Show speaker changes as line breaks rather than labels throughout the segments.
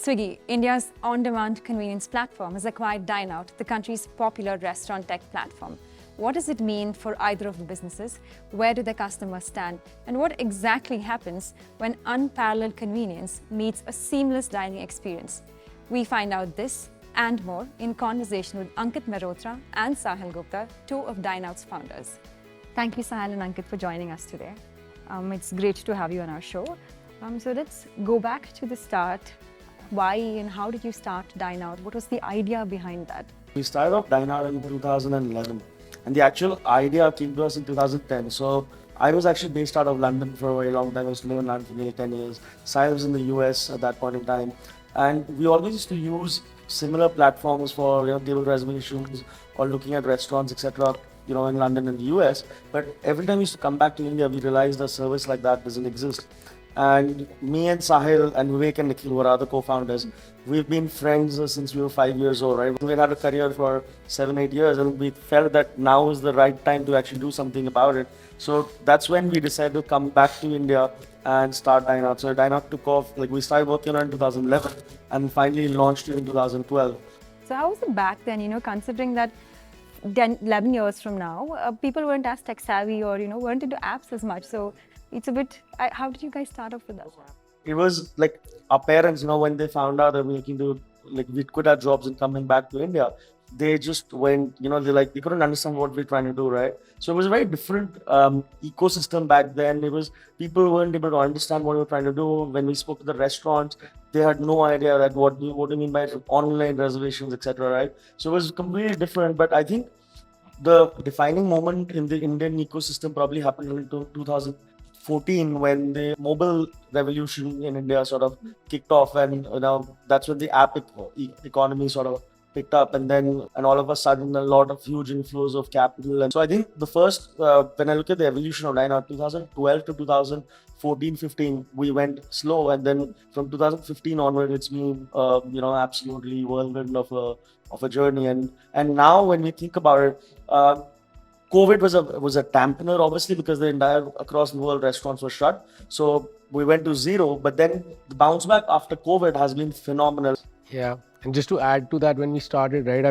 Swiggy, India's on-demand convenience platform, has acquired Dineout, the country's popular restaurant tech platform. What does it mean for either of the businesses? Where do their customers stand? And what exactly happens when unparalleled convenience meets a seamless dining experience? We find out this and more in conversation with Ankit Mehrotra and Sahil Gupta, two of Dineout's founders. Thank you, Sahil and Ankit, for joining us today. It's great to have you on our show. So let's go back to the start. Why and how did you start Dineout? What was the idea behind that?
We started off Dineout in 2011 and the actual idea came to us in 2010. So I was actually based out of London for a very long time. I was living in London for nearly 10 years. Sahil was in the US at that point in time. And we always used to use similar platforms for table reservations or looking at restaurants, etc. In London and the US. But every time we used to come back to India, we realized a service like that doesn't exist. And me and Sahil and Vivek and Nikhil, who are other co-founders, we've been friends since we were 5 years old, right? We had a career for 7-8 years and we felt that now is the right time to actually do something about it. So that's when we decided to come back to India and start Dineout. So Dineout took off, we started working on it in 2011 and finally launched it in 2012.
So how was it back then, considering that 11 years from now, people weren't as tech savvy or, weren't into apps as much. So it's a bit, how did you guys start off with that?
It was like our parents, when they found out that we we quit our jobs and coming back to India, they just went, they couldn't understand what we're trying to do, right? So it was a very different ecosystem back then. People weren't able to understand what we were trying to do. When we spoke to the restaurants, they had no idea that what do you mean by online reservations, etc. Right? So it was completely different. But I think the defining moment in the Indian ecosystem probably happened in 2014 when the mobile revolution in India sort of kicked off, and that's when the app economy sort of picked up, and all of a sudden a lot of huge inflows of capital. And so I think the first, when I look at the evolution of Dineout, 2012 to 2014-15, we went slow, and then from 2015 onward, it's been absolutely whirlwind of a journey. And now when we think about it, COVID was a dampener, obviously, because the entire across the world restaurants were shut. So we went to zero, but then the bounce back after COVID has been phenomenal.
Yeah. And just to add to that, when we started, right,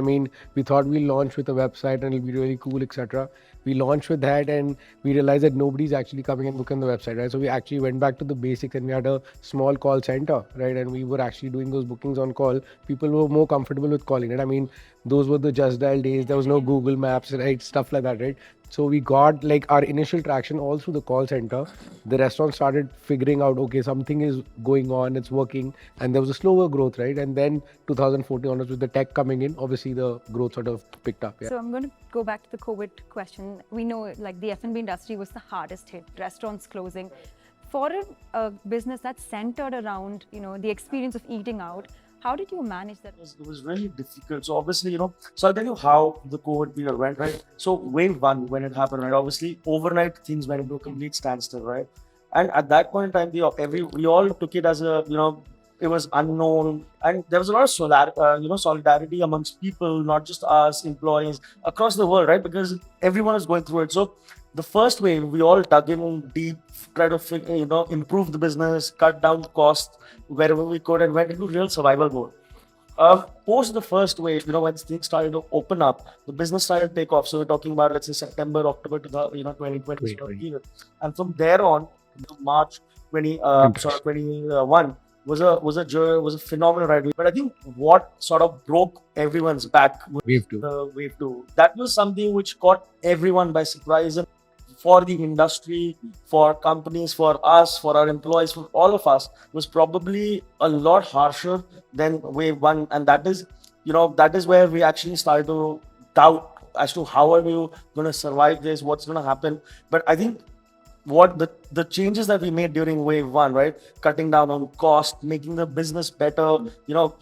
we thought we'll launch with a website and it'll be really cool, etc. We launched with that and we realized that nobody's actually coming and booking the website, right? So we actually went back to the basics and we had a small call center, right? And we were actually doing those bookings on call. People were more comfortable with calling, right? Those were the Just Dial days. There was no Google Maps, right? Stuff like that, right? So we got our initial traction all through the call center. The restaurant started figuring out, okay, something is going on, it's working. And there was a slower growth, right? And then 2014 onwards with the tech coming in, obviously the growth sort of picked up. Yeah.
So I'm going to go back to the COVID question. We know the F&B industry was the hardest hit, restaurants closing. For a business that's centered around, the experience of eating out, how did you manage that?
It was really difficult. So obviously, so I'll tell you how the COVID period went, right? So wave one, when it happened, right? Obviously, overnight things went into a complete standstill, right? And at that point in time, we all took it as it was unknown, and there was a lot of solidarity amongst people, not just us, employees across the world, right? Because everyone is going through it. So the first wave, we all dug in deep, try to improve the business, cut down the cost wherever we could, and went into real survival mode. Post the first wave, when things started to open up, the business started to take off. So we're talking about, let's say, September, October 2020, and from there on to March 21 was a phenomenal ride. But I think what sort of broke everyone's back was the wave two. That was something which caught everyone by surprise. And for the industry, for companies, for us, for our employees, for all of us, was probably a lot harsher than wave one. And that is where we actually started to doubt as to how are we going to survive this, what's going to happen. But I think what the changes that we made during wave one, right? Cutting down on cost, making the business better,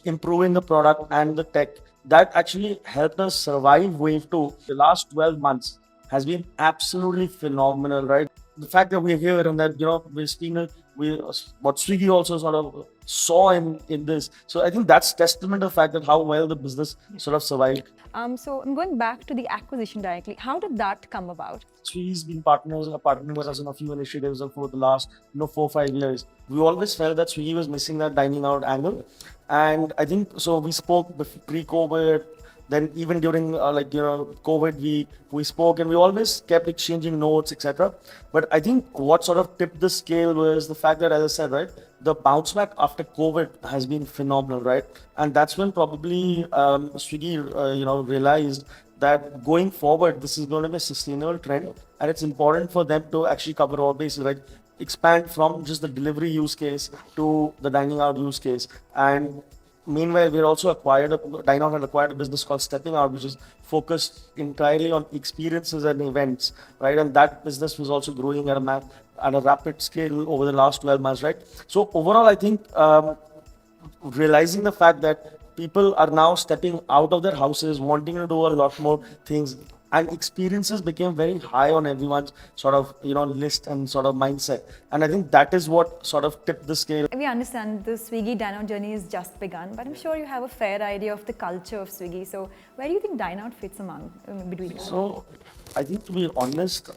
improving the product and the tech, that actually helped us survive wave two. The last 12 months has been absolutely phenomenal, right? The fact that we're here and that, we're seeing a what Swiggy also sort of saw in this. So I think that's testament to the fact that how well the business sort of survived.
So I'm going back to the acquisition directly. How did that come about?
Swiggy's been partnering with us in a few initiatives for the last 4-5 years. We always felt that Swiggy was missing that dining out angle, and I think so. We spoke pre-COVID, then even during COVID, we spoke and we always kept exchanging notes, etc. But I think what sort of tipped the scale was the fact that, as I said, right, the bounce back after COVID has been phenomenal, right? And that's when probably Swiggy, realized that going forward, this is going to be a sustainable trend, and it's important for them to actually cover all bases, right? Expand from just the delivery use case to the dining out use case. And meanwhile, we also Dineout had acquired a business called Stepping Out, which is focused entirely on experiences and events, right? And that business was also growing at a rapid scale over the last 12 months, right? So overall, I think realizing the fact that people are now stepping out of their houses, wanting to do a lot more things, and experiences became very high on everyone's sort of list and sort of mindset. And I think that is what sort of tipped the scale.
We understand the Swiggy Dineout journey has just begun, but I'm sure you have a fair idea of the culture of Swiggy. So where do you think Dineout fits between them?
So I think, to be honest,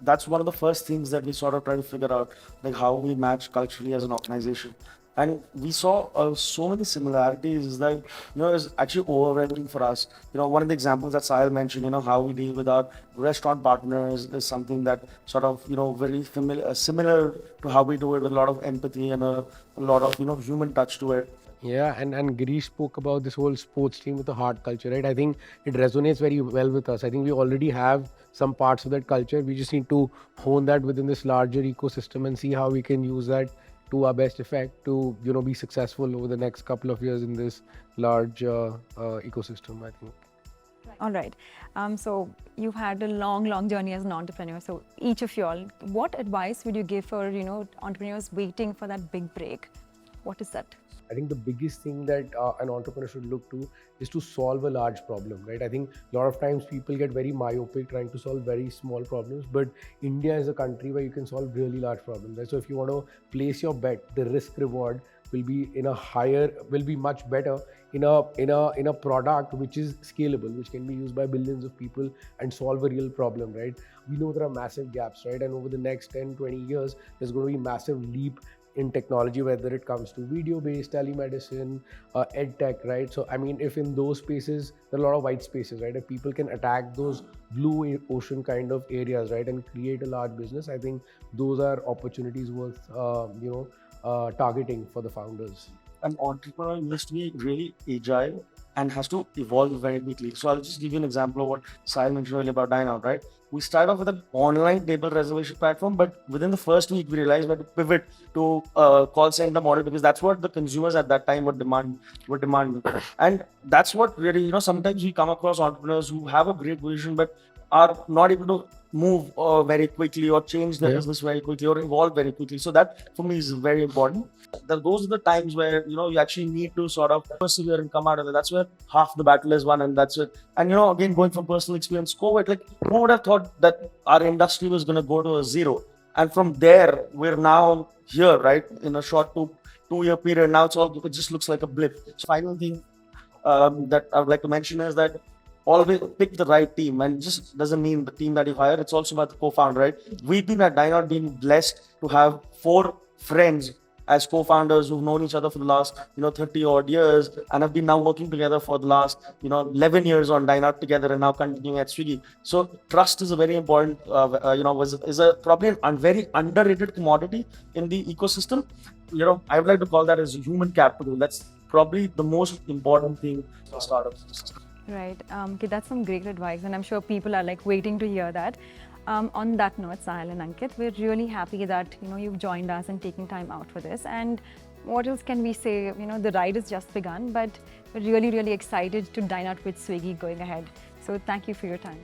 that's one of the first things that we sort of try to figure out, like how we match culturally as an organization. And we saw so many similarities that is actually overwhelming for us. One of the examples that Sahil mentioned, how we deal with our restaurant partners is something that sort of very familiar, similar to how we do it, with a lot of empathy and a lot of human touch to it.
Yeah, and Girish spoke about this whole sports team with a heart culture, right? I think it resonates very well with us. I think we already have some parts of that culture. We just need to hone that within this larger ecosystem and see how we can use that to our best effect to be successful over the next couple of years in this large ecosystem, I think.
All right. So you've had a long journey as an entrepreneur. So each of you all, what advice would you give for entrepreneurs waiting for that big break? What is that?
I think the biggest thing that an entrepreneur should look to is to solve a large problem, right? I think a lot of times people get very myopic trying to solve very small problems, but India is a country where you can solve really large problems, right? So if you want to place your bet, the risk reward will be much better in a product which is scalable, which can be used by billions of people and solve a real problem, right? We know there are massive gaps, right? And over the next 10-20 years, there's going to be massive leap in technology, whether it comes to video-based telemedicine, ed tech, right? So I mean, if in those spaces there are a lot of white spaces, right? If people can attack those blue ocean kind of areas, right, and create a large business, I think those are opportunities worth targeting for the founders.
An entrepreneur needs to be really agile and has to evolve very quickly. So I'll just give you an example of what Sahil mentioned earlier about Dineout, right? We started off with an online table reservation platform, but within the first week, we realized we had to pivot to a call center model, because that's what the consumers at that time were demanding. And that's what really, sometimes we come across entrepreneurs who have a great vision, but are not able to move very quickly or change their business very quickly or evolve very quickly. So that for me is very important. Those are the times where you actually need to sort of persevere and come out of it. That's where half the battle is won, and that's it. And again, going from personal experience, COVID, like who would have thought that our industry was going to go to a zero, and from there we're now here, right, in a short two-year period. Now it just looks like a blip. So final thing that I would like to mention is that always pick the right team, and just doesn't mean the team that you hire. It's also about the co-founder, right? We've been at Dineout been blessed to have 4 friends as co-founders who've known each other for the last 30 odd years, and have been now working together for the last 11 years on Dineout together, and now continuing at Swiggy. So trust is a very important is a probably a very underrated commodity in the ecosystem. I would like to call that as human capital. That's probably the most important thing for startups.
Right. Okay, that's some great advice, and I'm sure people are like waiting to hear that. On that note, Sahil and Ankit, we're really happy that you've joined us and taking time out for this. And what else can we say? The ride has just begun, but we're really excited to dine out with Swiggy going ahead. So thank you for your time.